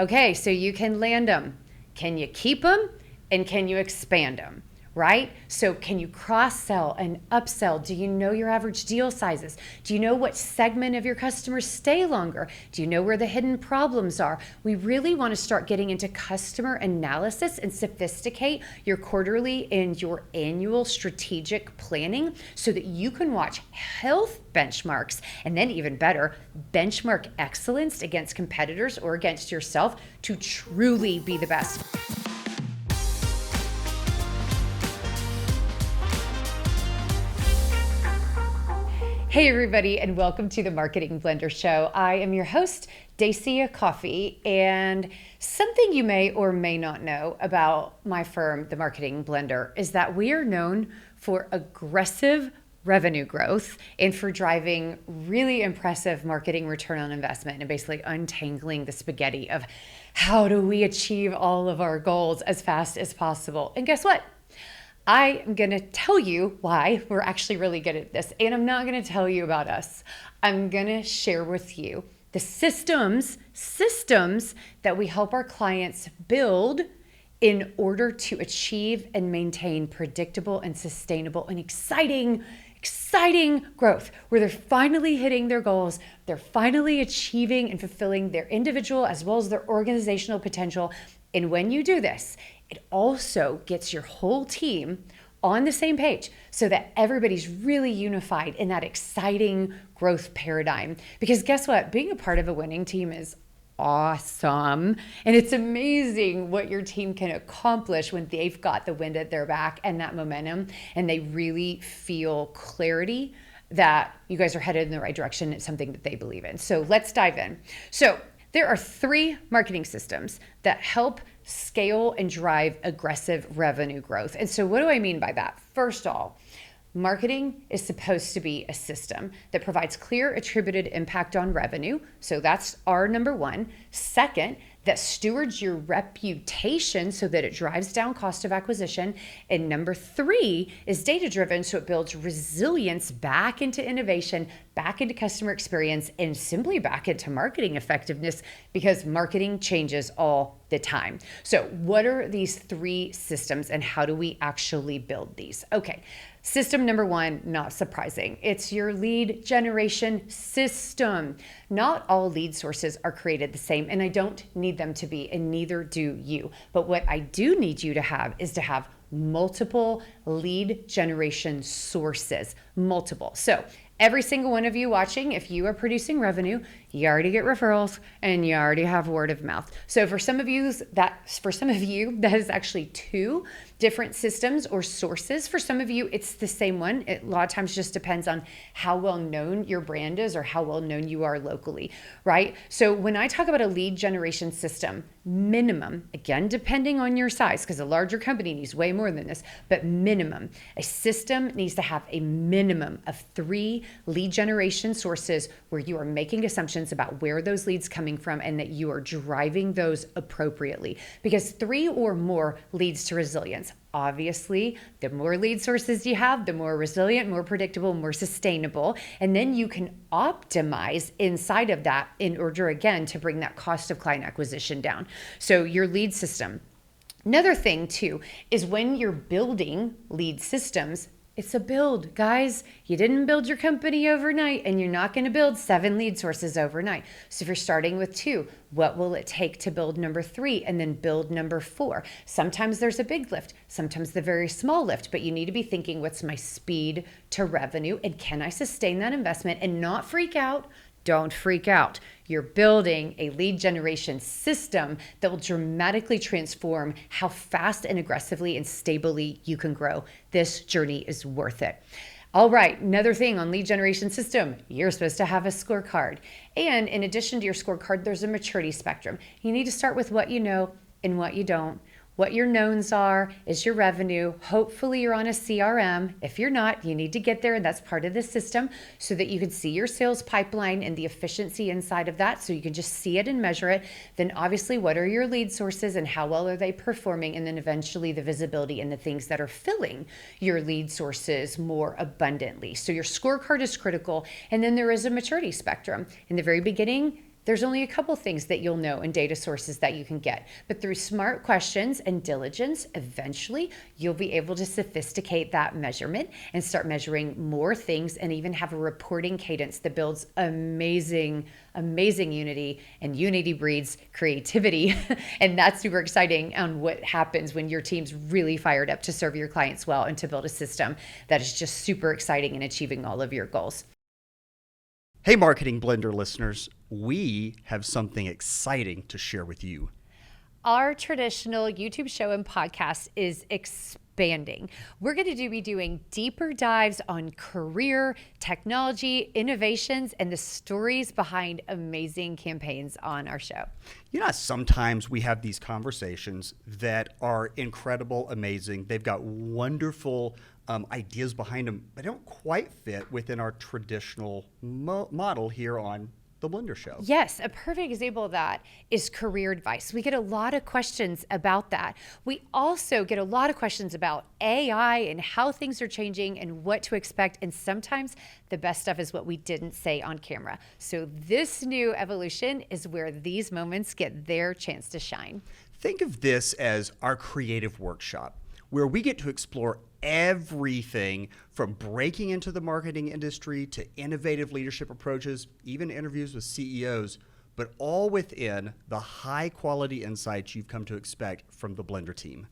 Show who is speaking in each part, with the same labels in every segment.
Speaker 1: Okay, so you can land them. Can you keep them? And can you expand them? Right? So can you cross-sell and upsell? Do you know your average deal sizes? Do you know what segment of your customers stay longer? Do you know where the hidden problems are? We really want to start getting into customer analysis and sophisticate your quarterly and your annual strategic planning so that you can watch health benchmarks and then even better, benchmark excellence against competitors or against yourself to truly be the best. Hey everybody, and welcome to the Marketing Blender Show. I am your host, Dacia Coffey, and something you may or may not know about my firm, the Marketing Blender, is that we are known for aggressive revenue growth and for driving really impressive marketing return on investment and basically untangling the spaghetti of how do we achieve all of our goals as fast as possible. And guess what? I am going to tell you why we're actually really good at this. And I'm not going to tell you about us. I'm going to share with you the systems that we help our clients build in order to achieve and maintain predictable and sustainable and exciting growth, where they're finally hitting their goals, they're finally achieving and fulfilling their individual as well as their organizational potential. And when you do this, it also gets your whole team on the same page so that everybody's really unified in that exciting growth paradigm. Because guess what? Being a part of a winning team is awesome. And it's amazing what your team can accomplish when they've got the wind at their back and that momentum, and they really feel clarity that you guys are headed in the right direction. It's something that they believe in. So let's dive in. So there are 3 marketing systems that help scale and drive aggressive revenue growth. And so what do I mean by that? First of all, marketing is supposed to be a system that provides clear attributed impact on revenue. So that's our number 1. Second, that stewards your reputation so that it drives down cost of acquisition. And number 3 is data-driven, so it builds resilience back into innovation, back into customer experience, and simply back into marketing effectiveness, because marketing changes all the time. So what are these 3 systems and how do we actually build these? Okay. System number 1, not surprising. It's your lead generation system. Not all lead sources are created the same, and I don't need them to be, and neither do you. But what I do need you to have is to have multiple lead generation sources, multiple. So every single one of you watching, if you are producing revenue, you already get referrals and you already have word of mouth. So for some of you, that is actually 2 different systems or sources. For some of you, it's the same one. It a lot of times just depends on how well known your brand is or how well known you are locally, right? So when I talk about a lead generation system, minimum, again, depending on your size, because a larger company needs way more than this, but minimum, a system needs to have a minimum of 3 lead generation sources where you are making assumptions about where those leads coming from and that you are driving those appropriately, because 3 or more leads to resilience. Obviously, the more lead sources you have, the more resilient, more predictable, more sustainable. And then you can optimize inside of that in order, again, to bring that cost of client acquisition down. So your lead system. Another thing too is when you're building lead systems, it's a build, guys. You didn't build your company overnight, and you're not going to build 7 lead sources overnight. So if you're starting with 2, what will it take to build number 3 and then build number 4? Sometimes there's a big lift, sometimes the very small lift, but you need to be thinking, what's my speed to revenue, and can I sustain that investment and not freak out? Don't freak out. You're building a lead generation system that will dramatically transform how fast and aggressively and stably you can grow. This journey is worth it. All right, another thing on lead generation system, you're supposed to have a scorecard. And in addition to your scorecard, there's a maturity spectrum. You need to start with what you know and what you don't. What your knowns are is your revenue. Hopefully you're on a CRM. If you're not, you need to get there, and that's part of the system so that you can see your sales pipeline and the efficiency inside of that, so you can just see it and measure it. Then obviously, what are your lead sources and how well are they performing? And then eventually the visibility and the things that are filling your lead sources more abundantly. So your scorecard is critical. And then there is a maturity spectrum. In the very beginning, there's only a couple things that you'll know and data sources that you can get. But through smart questions and diligence, eventually you'll be able to sophisticate that measurement and start measuring more things and even have a reporting cadence that builds amazing unity, and unity breeds creativity. And that's super exciting on what happens when your team's really fired up to serve your clients well and to build a system that is just super exciting in achieving all of your goals.
Speaker 2: Hey, Marketing Blender listeners, we have something exciting to share with you.
Speaker 1: Our traditional YouTube show and podcast is expanding. We're going to be doing deeper dives on career, technology, innovations, and the stories behind amazing campaigns on our show.
Speaker 2: You know, sometimes we have these conversations that are incredible, amazing. They've got wonderful ideas behind them, but don't quite fit within our traditional model here on the Blender Show.
Speaker 1: Yes, a perfect example of that is career advice. We get a lot of questions about that. We also get a lot of questions about AI and how things are changing and what to expect. And sometimes the best stuff is what we didn't say on camera. So this new evolution is where these moments get their chance to shine.
Speaker 2: Think of this as our creative workshop, where we get to explore everything from breaking into the marketing industry to innovative leadership approaches, even interviews with CEOs, but all within the high quality insights you've come to expect from the Blender team.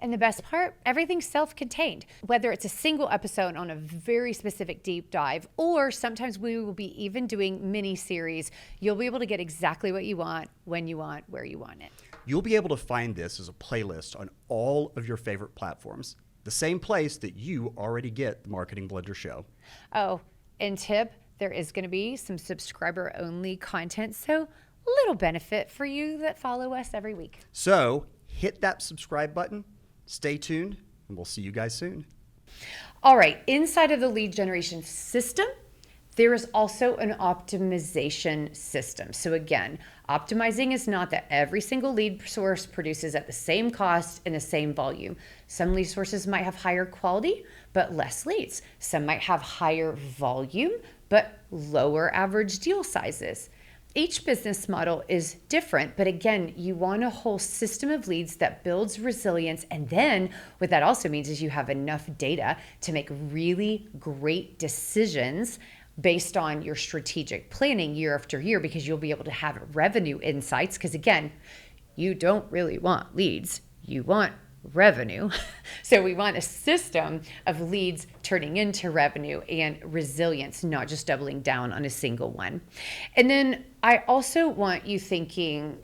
Speaker 1: And the best part, everything's self-contained. Whether it's a single episode on a very specific deep dive, or sometimes we will be even doing mini series, you'll be able to get exactly what you want, when you want, where you want it.
Speaker 2: You'll be able to find this as a playlist on all of your favorite platforms, the same place that you already get the Marketing Blender Show.
Speaker 1: Oh, and tip, there is going to be some subscriber-only content, so little benefit for you that follow us every week.
Speaker 2: So hit that subscribe button, stay tuned, and we'll see you guys soon.
Speaker 1: All right, inside of the lead generation system, there is also an optimization system. So again, optimizing is not that every single lead source produces at the same cost and the same volume. Some lead sources might have higher quality, but less leads. Some might have higher volume, but lower average deal sizes. Each business model is different, but again, you want a whole system of leads that builds resilience. And then what that also means is you have enough data to make really great decisions based on your strategic planning year after year, because you'll be able to have revenue insights. Because again, you don't really want leads, you want revenue. So we want a system of leads turning into revenue and resilience, not just doubling down on a single one. And then I also want you thinking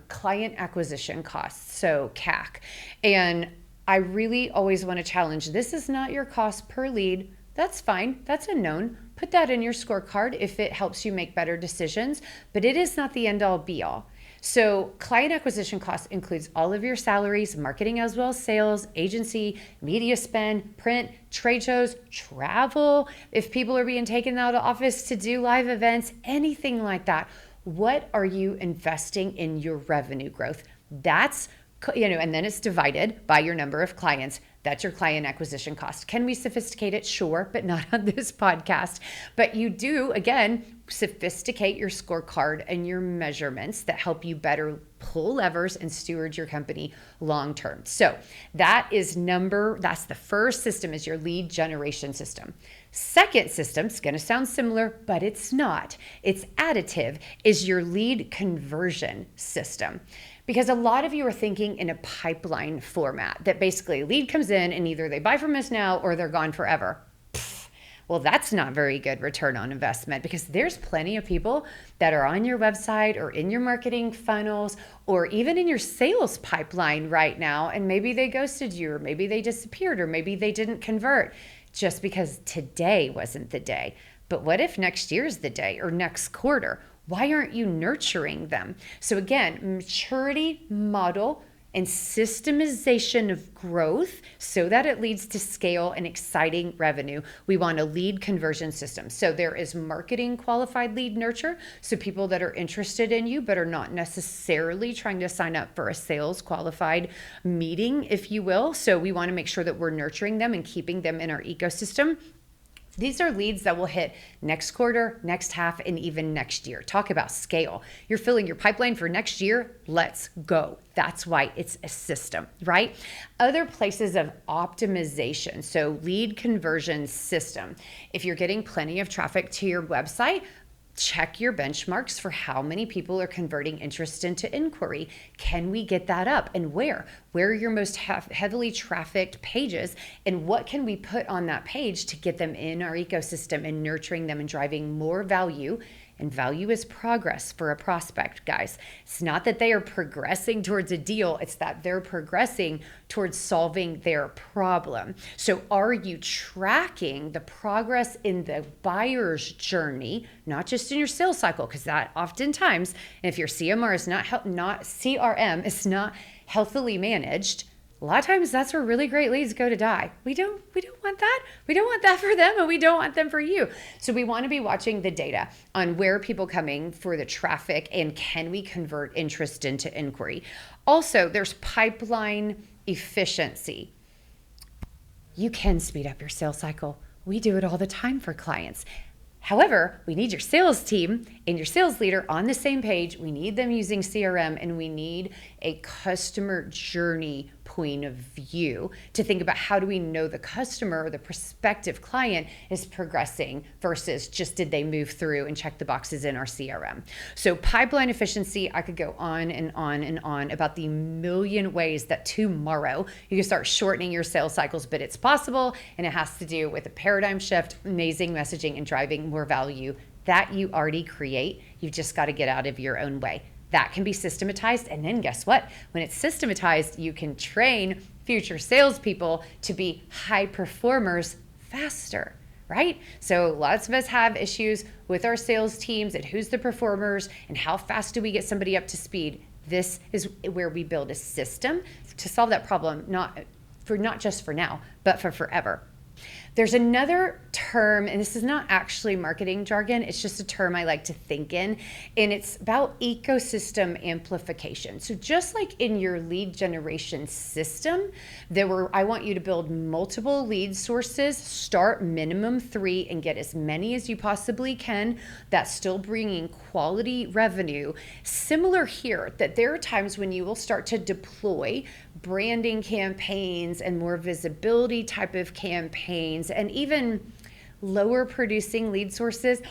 Speaker 1: client acquisition costs, so CAC. And I really always want to challenge, this is not your cost per lead. That's fine. That's a known. Put that in your scorecard if it helps you make better decisions, but it is not the end all be all. So client acquisition cost includes all of your salaries, marketing as well as sales, agency, media spend, print, trade shows, travel, if people are being taken out of office to do live events, anything like that. What are you investing in your revenue growth? That's, and then it's divided by your number of clients. That's your client acquisition cost. Can we sophisticate it? Sure, but not on this podcast. But you do, again, sophisticate your scorecard and your measurements that help you better pull levers and steward your company long term. So that's the first system, is your lead generation system. Second system, it's going to sound similar, but it's not. It's additive, is your lead conversion system. Because a lot of you are thinking in a pipeline format, that basically a lead comes in and either they buy from us now or they're gone forever. Well, that's not very good return on investment, because there's plenty of people that are on your website or in your marketing funnels or even in your sales pipeline right now, and maybe they ghosted you, or maybe they disappeared, or maybe they didn't convert just because today wasn't the day. But what if next year's the day, or next quarter? Why aren't you nurturing them? So again, maturity model and systemization of growth so that it leads to scale and exciting revenue. We want a lead conversion system. So there is marketing qualified lead nurture. So people that are interested in you, but are not necessarily trying to sign up for a sales qualified meeting, if you will. So we want to make sure that we're nurturing them and keeping them in our ecosystem. These are leads that will hit next quarter, next half, and even next year. Talk about scale. You're filling your pipeline for next year. Let's go. That's why it's a system, right? Other places of optimization. So lead conversion system. If you're getting plenty of traffic to your website, check your benchmarks for how many people are converting interest into inquiry. Can we get that up, and where? Where are your most heavily trafficked pages, and what can we put on that page to get them in our ecosystem and nurturing them and driving more value? And value is progress for a prospect, guys. It's not that they are progressing towards a deal, it's that they're progressing towards solving their problem. So are you tracking the progress in the buyer's journey, not just in your sales cycle? Because that oftentimes, if your CRM is not healthily managed, a lot of times that's where really great leads go to die. We don't want that. We don't want that for them, and we don't want them for you. So we want to be watching the data on where are people coming for the traffic, and can we convert interest into inquiry. Also, there's pipeline efficiency. You can speed up your sales cycle. We do it all the time for clients. However, we need your sales team and your sales leader on the same page. We need them using CRM, and we need a customer journey point of view to think about how do we know the customer or the prospective client is progressing versus just did they move through and check the boxes in our CRM. So pipeline efficiency, I could go on and on and on about the million ways that tomorrow you can start shortening your sales cycles, but it's possible, and it has to do with a paradigm shift, amazing messaging, and driving more value that you already create. You've just got to get out of your own way. That can be systematized, and then guess what? When it's systematized, you can train future salespeople to be high performers faster, right? So lots of us have issues with our sales teams and who's the performers and how fast do we get somebody up to speed. This is where we build a system to solve that problem, not just for now, but for forever. There's another term, and this is not actually marketing jargon, it's just a term I like to think in, and it's about ecosystem amplification. So just like in your lead generation system, I want you to build multiple lead sources, start minimum 3, and get as many as you possibly can. That's still bringing quality revenue. Similar here, that there are times when you will start to deploy branding campaigns and more visibility type of campaigns, and even lower producing lead sources.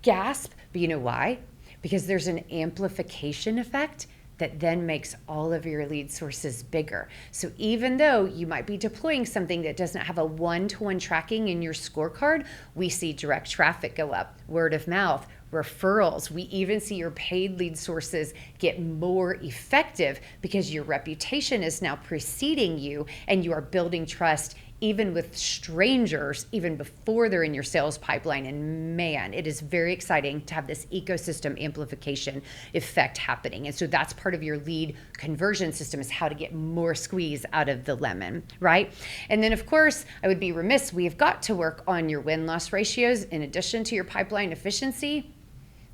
Speaker 1: Gasp. But you know why? Because there's an amplification effect that then makes all of your lead sources bigger. So even though you might be deploying something that doesn't have a one-to-one tracking in your scorecard, we see direct traffic go up, word of mouth, referrals. We even see your paid lead sources get more effective because your reputation is now preceding you, and you are building trust even with strangers, even before they're in your sales pipeline. And man, it is very exciting to have this ecosystem amplification effect happening. And so that's part of your lead conversion system, is how to get more squeeze out of the lemon, right? And then of course, I would be remiss, we've got to work on your win-loss ratios in addition to your pipeline efficiency.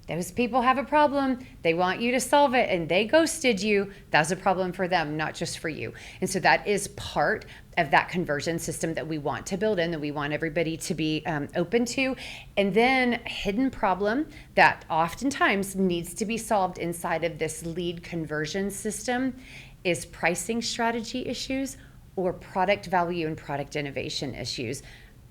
Speaker 1: Those people have a problem. They want you to solve it, and they ghosted you. That's a problem for them, not just for you. And so that is part of that conversion system that we want to build in, that we want everybody to be open to. And then a hidden problem that oftentimes needs to be solved inside of this lead conversion system is pricing strategy issues or product value and product innovation issues.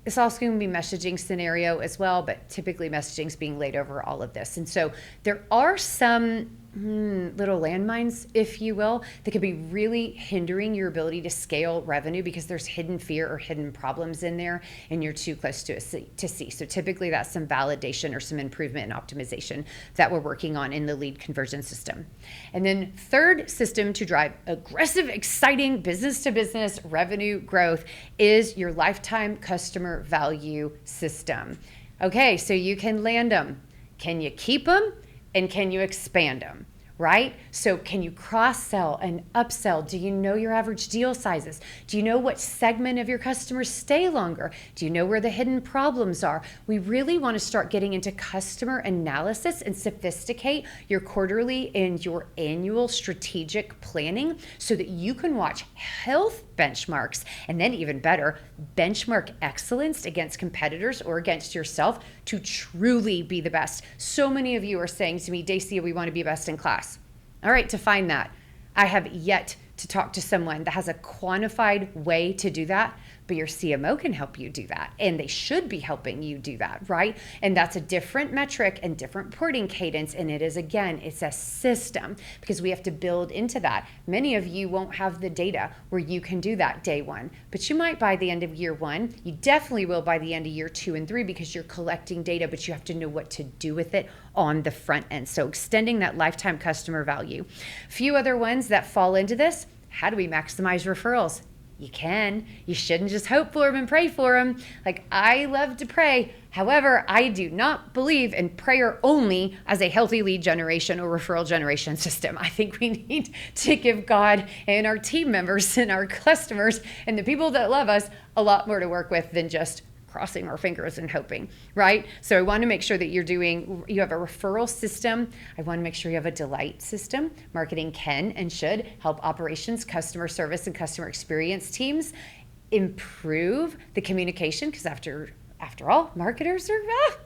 Speaker 1: It's also going to be messaging scenario as well, but typically messaging is being laid over all of this. And so there are some little landmines, if you will, that could be really hindering your ability to scale revenue because there's hidden fear or hidden problems in there and you're too close to see. So typically that's some validation or some improvement and optimization that we're working on in the lead conversion system. And then third system to drive aggressive, exciting business-to-business revenue growth is your lifetime customer value system. Okay, so you can land them. Can you keep them? And can you expand them, right? So can you cross-sell and upsell? Do you know your average deal sizes? Do you know what segment of your customers stay longer? Do you know where the hidden problems are? We really want to start getting into customer analysis and sophisticate your quarterly and your annual strategic planning so that you can watch health benchmarks, and then even better, benchmark excellence against competitors or against yourself to truly be the best. So many of you are saying to me, Dacia, we want to be best in class. All right, to find that, I have yet to talk to someone that has a quantified way to do that, but your CMO can help you do that, and they should be helping you do that, right? And that's a different metric and different reporting cadence, and it is, again, it's a system because we have to build into that. Many of you won't have the data where you can do that day one, but you might by the end of year one. You definitely will by the end of year 2 and 3 because you're collecting data, but you have to know what to do with it on the front end. So extending that lifetime customer value. A few other ones that fall into this. How do we maximize referrals? You can. You shouldn't just hope for them and pray for them. Like, I love to pray. However, I do not believe in prayer only as a healthy lead generation or referral generation system. I think we need to give God and our team members and our customers and the people that love us a lot more to work with than just crossing our fingers and hoping, right? So I want to make sure that you have a referral system. I want to make sure you have a delight system. Marketing can and should help operations, customer service, and customer experience teams improve the communication because after all, marketers are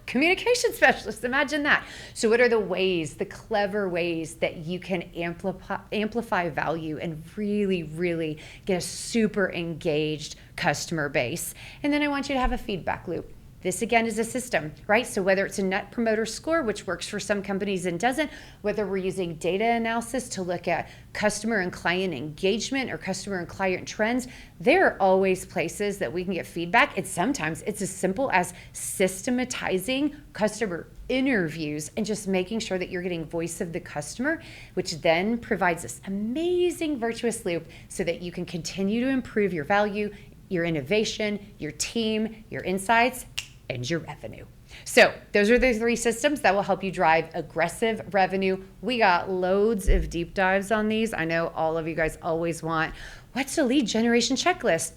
Speaker 1: communication specialists. Imagine that. So what are the ways, the clever ways that you can amplify value and really, really get a super engaged customer base? And then I want you to have a feedback loop. This again is a system, right? So whether it's a net promoter score, which works for some companies and doesn't, whether we're using data analysis to look at customer and client engagement or customer and client trends, there are always places that we can get feedback. And sometimes it's as simple as systematizing customer interviews and just making sure that you're getting voice of the customer, which then provides this amazing virtuous loop so that you can continue to improve your value, your innovation, your team, your insights, and your revenue. So those are the 3 systems that will help you drive aggressive revenue. We got loads of deep dives on these. I know all of you guys always want, what's a lead generation checklist?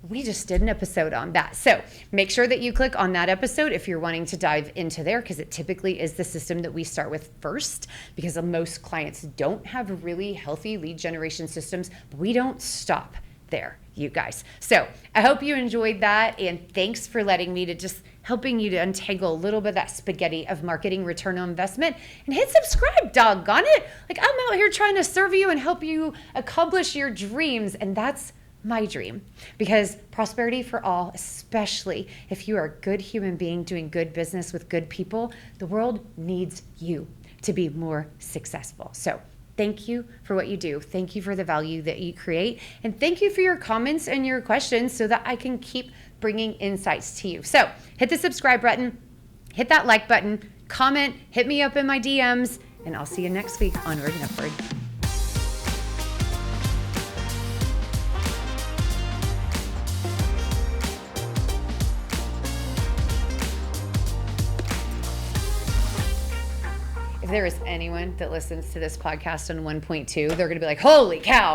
Speaker 1: We just did an episode on that. So make sure that you click on that episode if you're wanting to dive into there, because it typically is the system that we start with first, because most clients don't have really healthy lead generation systems, but we don't stop there, you guys. So I hope you enjoyed that, and thanks for letting me to just helping you to untangle a little bit of that spaghetti of marketing return on investment. And hit subscribe, doggone it. Like, I'm out here trying to serve you and help you accomplish your dreams, and that's my dream, because prosperity for all, especially if you are a good human being doing good business with good people, the world needs you to be more successful. So thank you for what you do. Thank you for the value that you create. And thank you for your comments and your questions so that I can keep bringing insights to you. So hit the subscribe button, hit that like button, comment, hit me up in my DMs, and I'll see you next week. Onward and upward. If there is anyone that listens to this podcast on 1.2, they're going to be like, holy cow,